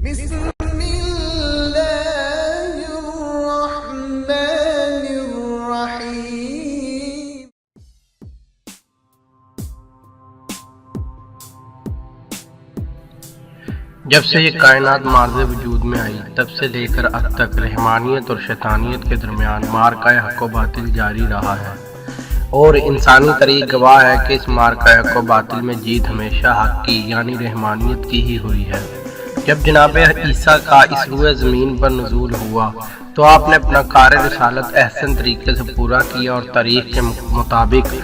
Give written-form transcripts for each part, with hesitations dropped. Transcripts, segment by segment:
بسم اللہ الرحمن الرحیم۔ جب سے یہ کائنات مارز وجود میں آئی تب سے لے کر اب تک رحمانیت اور شیطانیت کے درمیان معرکہ حق و باطل جاری رہا ہے، اور انسانی تاریخ گواہ ہے کہ اس معرکہ حق و باطل میں جیت ہمیشہ حق کی یعنی رحمانیت کی ہی ہوئی ہے۔ جب جناب عیسیٰ کا اس روئے زمین پر نزول ہوا تو آپ نے اپنا کار رسالت احسن طریقے سے پورا کیا، اور تاریخ کے مطابق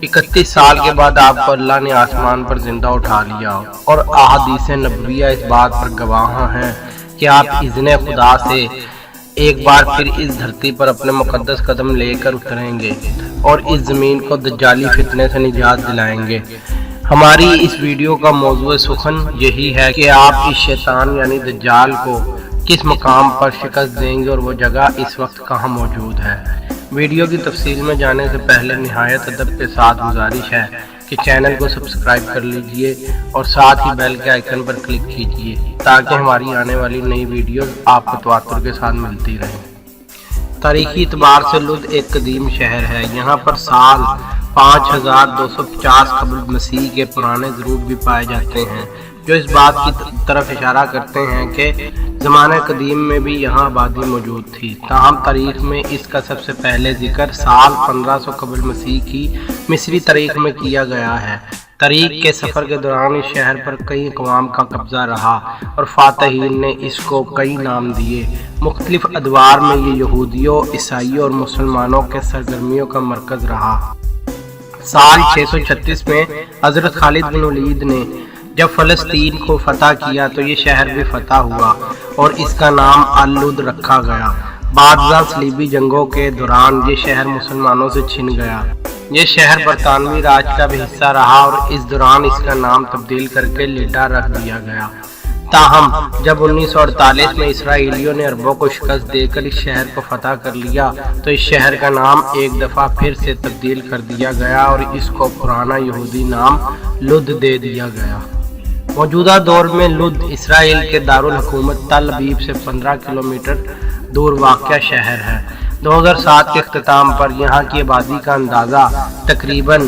31 سال کے بعد آپ کو اللہ نے آسمان پر زندہ اٹھا لیا، اور احادیث نبویہ اس بات پر گواہ ہیں کہ آپ اذن خدا سے ایک بار پھر اس دھرتی پر اپنے مقدس قدم لے کر اتریں گے اور اس زمین کو دجالی فتنے سے نجات دلائیں گے۔ ہماری اس ویڈیو کا موضوع سخن یہی ہے کہ آپ اس شیطان یعنی دجال کو کس مقام پر شکست دیں گے اور وہ جگہ اس وقت کہاں موجود ہے۔ ویڈیو کی تفصیل میں جانے سے پہلے نہایت ادب کے ساتھ گزارش ہے کہ چینل کو سبسکرائب کر لیجئے اور ساتھ ہی بیل کے آئیکن پر کلک کیجئے تاکہ ہماری آنے والی نئی ویڈیوز آپ کو تواتر کے ساتھ ملتی رہیں۔ تاریخی اعتبار سے لد ایک قدیم شہر ہے۔ یہاں پر سال 5250 قبل مسیح کے پرانے ضرور بھی پائے جاتے ہیں، جو اس بات کی طرف اشارہ کرتے ہیں کہ زمانہ قدیم میں بھی یہاں آبادی موجود تھی۔ تاہم تاریخ میں اس کا سب سے پہلے ذکر سال 1500 قبل مسیح کی مصری تاریخ میں کیا گیا ہے۔ تاریخ کے سفر کے دوران اس شہر پر کئی اقوام کا قبضہ رہا اور فاتحین نے اس کو کئی نام دیے۔ مختلف ادوار میں یہ یہودیوں، عیسائیوں اور مسلمانوں کے سرگرمیوں کا مرکز رہا۔ سال 636 میں حضرت خالد بن ولید نے جب فلسطین کو فتح کیا تو یہ شہر بھی فتح ہوا اور اس کا نام اللد رکھا گیا۔ بعد ازاں صلیبی جنگوں کے دوران یہ شہر مسلمانوں سے چھن گیا۔ یہ شہر برطانوی راج کا بھی حصہ رہا اور اس دوران اس کا نام تبدیل کر کے لیڈا رکھ دیا گیا۔ تاہم جب 1948 میں اسرائیلیوں نے عربوں کو شکست دے کر اس شہر کو فتح کر لیا تو اس شہر کا نام ایک دفعہ پھر سے تبدیل کر دیا گیا اور اس کو پرانا یہودی نام لد دے دیا گیا۔ موجودہ دور میں لد اسرائیل کے دارالحکومت تل ابیب سے 15 کلومیٹر دور واقع شہر ہے۔ 2007 کے اختتام پر یہاں کی آبادی کا اندازہ تقریباً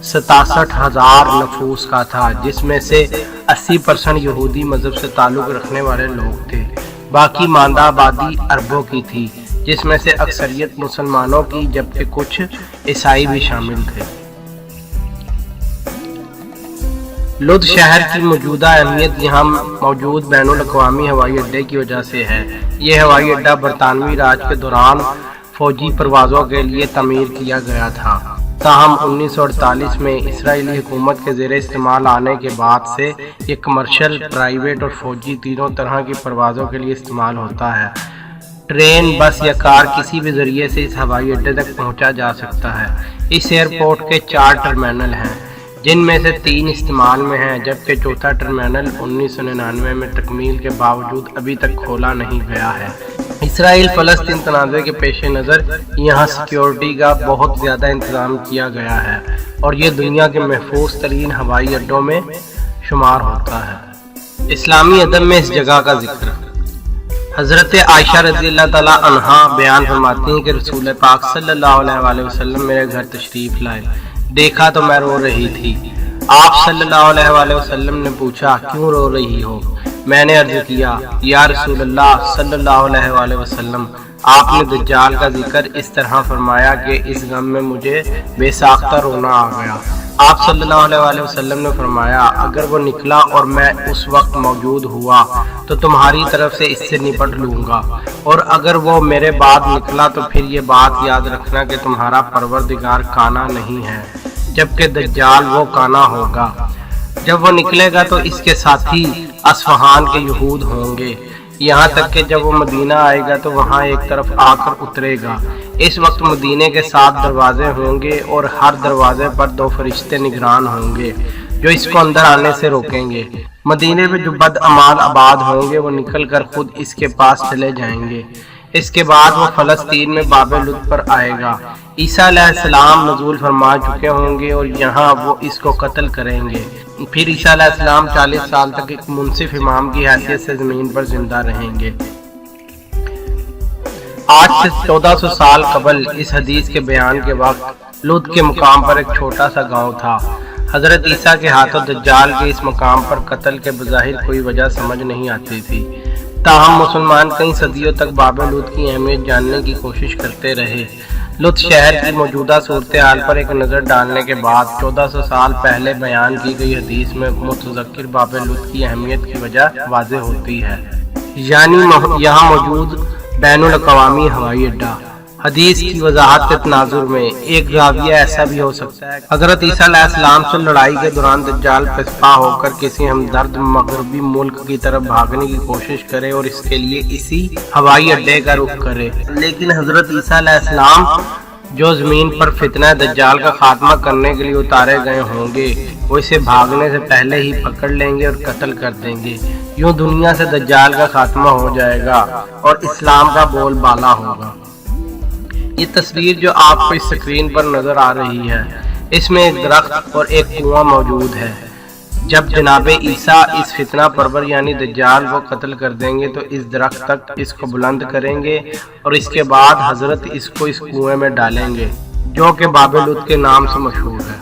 67,000 نفوس کا تھا، جس میں سے 80% یہودی مذہب سے تعلق رکھنے والے لوگ تھے۔ باقی ماندہ آبادی عربوں کی تھی، جس میں سے اکثریت مسلمانوں کی جبکہ کچھ عیسائی بھی شامل تھے۔ لد شہر کی موجودہ اہمیت یہاں موجود بین الاقوامی ہوائی اڈے کی وجہ سے ہے۔ یہ ہوائی اڈا برطانوی راج کے دوران فوجی پروازوں کے لیے تعمیر کیا گیا تھا۔ تاہم 1948 میں اسرائیلی حکومت کے زیر استعمال آنے کے بعد سے یہ کمرشل، پرائیویٹ اور فوجی تینوں طرح کی پروازوں کے لیے استعمال ہوتا ہے۔ ٹرین، بس یا کار کسی بھی ذریعے سے اس ہوائی اڈے تک پہنچا جا سکتا ہے۔ اس ایئرپورٹ کے 4 ٹرمینل ہیں، جن میں سے 3 استعمال میں ہیں، جبکہ چوتھا ٹرمینل 1999 میں تکمیل کے باوجود ابھی تک کھولا نہیں گیا ہے۔ اسرائیل فلسطین تنازع کے پیش نظر یہاں سیکیورٹی کا بہت زیادہ انتظام کیا گیا ہے اور یہ دنیا کے محفوظ ترین ہوائی اڈوں میں شمار ہوتا ہے۔ اسلامی ادب میں اس جگہ کا ذکر حضرت عائشہ رضی اللہ تعالی عنہا بیان فرماتی ہیں کہ رسول پاک صلی اللہ علیہ وسلم میرے گھر تشریف لائے، دیکھا تو میں رو رہی تھی۔ آپ صلی اللہ علیہ وسلم نے پوچھا کیوں رو رہی ہو؟ میں نے عرض کیا یا رسول اللہ صلی اللہ علیہ وسلم، آپ نے دجال کا ذکر اس طرح فرمایا کہ اس غم میں مجھے بے ساختہ رونا آ گیا۔ آپ صلی اللہ علیہ وسلم نے فرمایا اگر وہ نکلا اور میں اس وقت موجود ہوا تو تمہاری طرف سے اس سے نپٹ لوں گا، اور اگر وہ میرے بعد نکلا تو پھر یہ بات یاد رکھنا کہ تمہارا پروردگار کانا نہیں ہے، جبکہ دجال وہ کانا ہوگا۔ جب وہ نکلے گا تو اس کے ساتھی اصفہان کے یہود ہوں گے، یہاں تک کہ جب وہ مدینہ آئے گا تو وہاں ایک طرف آ کر اترے گا۔ اس وقت مدینے کے 7 دروازے ہوں گے اور ہر دروازے پر 2 فرشتے نگران ہوں گے جو اس کو اندر آنے سے روکیں گے۔ مدینے میں جو بد اعمال آباد ہوں گے وہ نکل کر خود اس کے پاس چلے جائیں گے۔ اس کے بعد وہ فلسطین میں باب لد پر آئے گا۔ عیسیٰ علیہ السلام نزول فرما چکے ہوں گے اور یہاں وہ اس کو قتل کریں گے۔ پھر عیسیٰ علیہ السلام 40 سال تک ایک منصف امام کی حیثیت سے زمین پر زندہ رہیں گے۔ آج سے 1400 سال قبل اس حدیث کے بیان کے وقت لد کے مقام پر ایک چھوٹا سا گاؤں تھا۔ حضرت عیسیٰ کے ہاتھوں دجال کے اس مقام پر قتل کے بظاہر کوئی وجہ سمجھ نہیں آتی تھی، تاہم مسلمان کئی صدیوں تک باب لد کی اہمیت جاننے کی کوشش کرتے رہے۔ لد شہر کی موجودہ صورتحال پر ایک نظر ڈالنے کے بعد 1400 سال پہلے بیان کی گئی حدیث میں متذکر باب لد کی اہمیت کی وجہ واضح ہوتی ہے، یعنی یہاں موجود بین الاقوامی ہوائی اڈہ۔ حدیث کی وضاحت کے تناظر میں ایک زاویہ ایسا بھی ہو سکتا ہے، حضرت عیسیٰ علیہ السلام سے لڑائی کے دوران دجال پسپا ہو کر کسی ہمدرد مغربی ملک کی طرف بھاگنے کی کوشش کرے اور اس کے لیے اسی ہوائی اڈے کا رخ کرے، لیکن حضرت عیسیٰ علیہ السلام جو زمین پر فتنہ دجال کا خاتمہ کرنے کے لیے اتارے گئے ہوں گے وہ اسے بھاگنے سے پہلے ہی پکڑ لیں گے اور قتل کر دیں گے۔ یوں دنیا سے دجال کا خاتمہ ہو جائے گا اور اسلام کا بول بالا ہوگا۔ یہ تصویر جو آپ کو اس سکرین پر نظر آ رہی ہے، اس میں ایک درخت اور ایک کنواں موجود ہے۔ جب جناب عیسیٰ اس فتنہ پرور یعنی دجال کو قتل کر دیں گے تو اس درخت تک اس کو بلند کریں گے اور اس کے بعد حضرت اس کو اس کنویں میں ڈالیں گے جو کہ باب لد کے نام سے مشہور ہے۔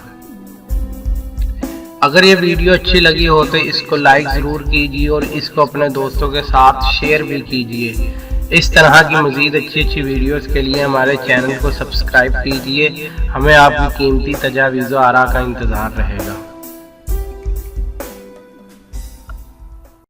اگر یہ ویڈیو اچھی لگی ہو تو اس کو لائک ضرور کیجیے اور اس کو اپنے دوستوں کے ساتھ شیئر بھی کیجیے۔ اس طرح کی مزید اچھی ویڈیوز کے لیے ہمارے چینل کو سبسکرائب کیجیے۔ ہمیں آپ کی قیمتی تجاویز و آراء کا انتظار رہے گا۔